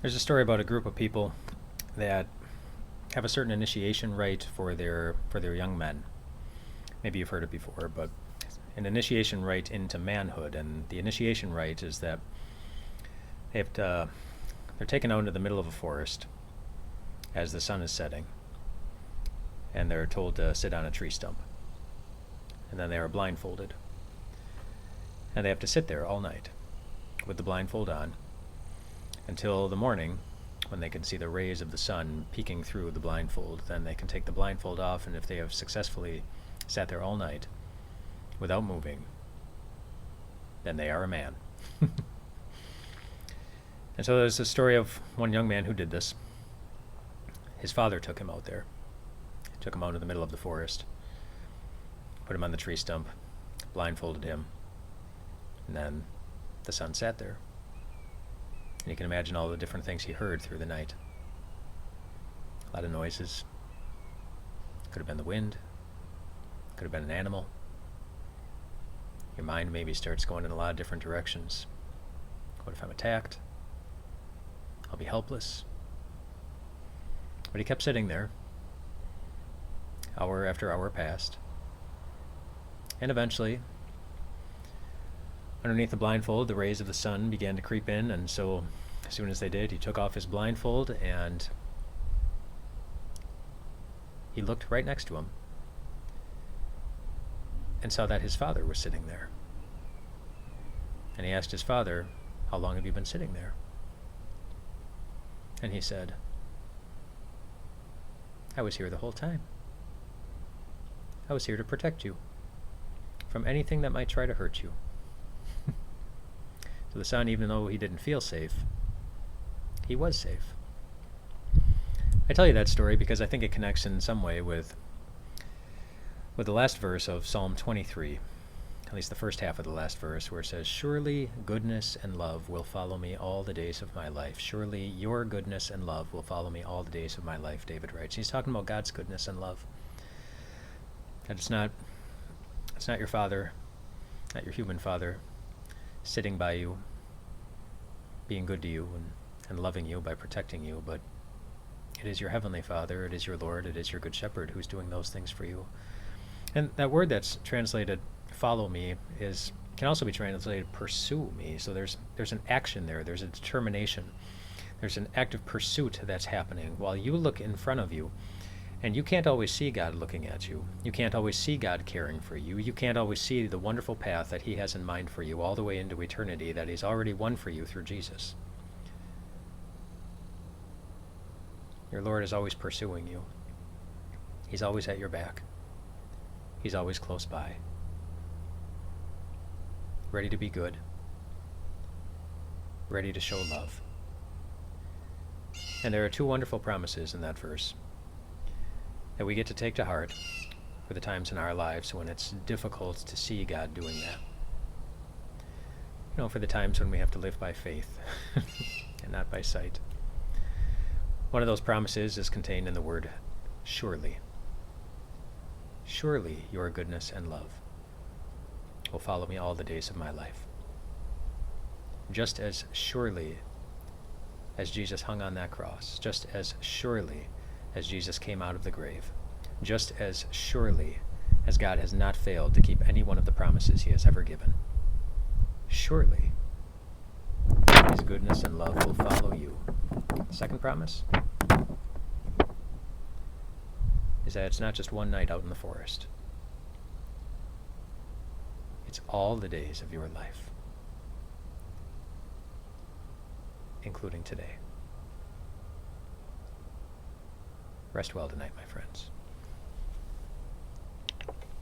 There's a story about a group of people that have a certain initiation rite for their young men. Maybe you've heard it before, but an initiation rite into manhood. And the initiation rite is that they're taken out into the middle of a forest as the sun is setting, and they're told to sit on a tree stump. And then they are blindfolded. And they have to sit there all night with the blindfold on until the morning, when they can see the rays of the sun peeking through the blindfold. Then they can take the blindfold off, and if they have successfully sat there all night without moving, then they are a man. And so there's a story of one young man who did this. His father took him out there, took him out into the middle of the forest, put him on the tree stump, blindfolded him, and then the sun sat there. And you can imagine all the different things he heard through the night. A lot of noises. Could have been the wind. Could have been an animal. Your mind maybe starts going in a lot of different directions. What if I'm attacked? I'll be helpless. But he kept sitting there. Hour after hour passed. And eventually, underneath the blindfold, the rays of the sun began to creep in, and so as soon as they did, he took off his blindfold and he looked right next to him and saw that his father was sitting there. And he asked his father, "How long have you been sitting there?" And he said, "I was here the whole time. I was here to protect you from anything that might try to hurt you." So the son, even though he didn't feel safe, he was safe. I tell you that story because I think it connects in some way with the last verse of Psalm 23, at least the first half of the last verse, where it says, "Surely goodness and love will follow me all the days of my life. Surely your goodness and love will follow me all the days of my life," David writes. He's talking about God's goodness and love. That it's not your father, not your human father, sitting by you, being good to you and loving you by protecting you, but it is your heavenly Father, it is your Lord, it is your good shepherd who's doing those things for you. And that word that's translated "follow me" can also be translated "pursue me." So there's an action there, there's a determination, there's an active pursuit that's happening while you look in front of you. And you can't always see God looking at you. You can't always see God caring for you. You can't always see the wonderful path that he has in mind for you all the way into eternity that he's already won for you through Jesus. Your Lord is always pursuing you. He's always at your back. He's always close by, ready to be good, ready to show love. And there are two wonderful promises in that verse that we get to take to heart for the times in our lives when it's difficult to see God doing that. For the times when we have to live by faith and not by sight. One of those promises is contained in the word "surely." Surely your goodness and love will follow me all the days of my life. Just as surely as Jesus hung on that cross, just as surely as Jesus came out of the grave, just as surely as God has not failed to keep any one of the promises he has ever given, surely his goodness and love will follow you. The second promise is that it's not just one night out in the forest. It's all the days of your life, including today. Rest well tonight, my friends.